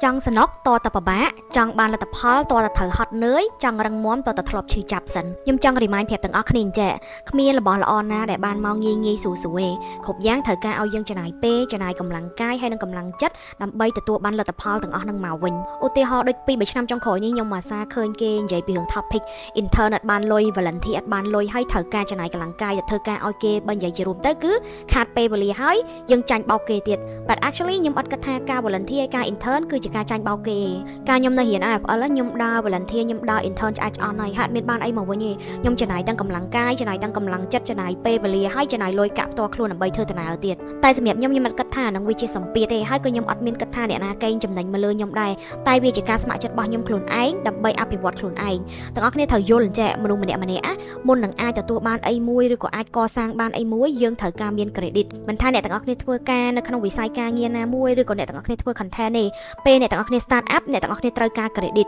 ចង់สนกតតបបាក់ចង់បានលទ្ធផលតតត្រូវហត់នឿយចង់រឹងមាំតតធ្លាប់ឈឺចាប់សិនខ្ញុំចង់ remind ប្រាប់ទាំងអស់គ្នាចេះគ្មានរបស់ល្អណាដែលបានមកងាយងាយស្រួលស្រួលគ្រប់យ៉ាងត្រូវការឲ្យយើងចំណាយពេលចំណាយកម្លាំងកាយហើយនិងកម្លាំងចិត្តដើម្បីទទួលបានលទ្ធផលទាំងអស់នឹងមកវិញឧទាហរណ៍ដូច2-3ឆ្នាំចុងក្រោយនេះខ្ញុំអាសាឃើញគេនិយាយពីរឿង topic intern អត់បានលុយ volunteer អត់បានលុយហើយត្រូវការចំណាយកម្លាំងកាយទៅធ្វើការឲ្យគេបើនិយាយជារួមទៅគឺខាតពេលវេលាហើយយើងចាញ់បោកគេទៀត but actually ខ្ញុំអត់គិតថាការ volunteer ហើយការ intern គឺជាការចាញ់បោកគេការខ្ញុំនៅរៀន AFL ខ្ញុំដើរ volunteer ខ្ញុំដើរ intern ឆ្អែតឆ្អន់ហើយហាត់មានបានអីមកវិញទេខ្ញុំចំណាយទាំងកម្លាំងកាយចំណាយទាំងកម្លាំងចិត្តចំណាយពេលវេលាហើយចំណាយលុយកាក់ផ្ទាល់ខ្លួនដើម្បីធ្វើដំណើរទៀតតែសម្រាប់ខ្ញុំអត់គិតថានឹងវាជាសម្ពាធទេហើយក៏ខ្ញុំអត់មានគិតថាអ្នកណាកេងចំណេញមកលើខ្ញុំដែរតែវាជាការស្ម័គ្រចិត្តរបស់ខ្ញុំខ្លួនឯងដើម្បីអភិវឌ្ឍខ្លួនឯងទាំងអស់គ្នាត្រូវយល់ចេះមនុស្សម្នាក់ៗមុននឹងអាចទទួលបានអីមួយឬក៏អាចកសាងបានអីមួយយើងត្រូវការមាន credit មិនថាអ្នកទាំងអស់គ្នាធ្វើការនៅក្នុងវិស័យការងារណាមួយឬក៏អ្នកទាំងអស់គ្នាធ្វើ content ទេពេលអ្នកទាំងអស់គ្នា start up អ្នកទាំងអស់គ្នាត្រូវការ credit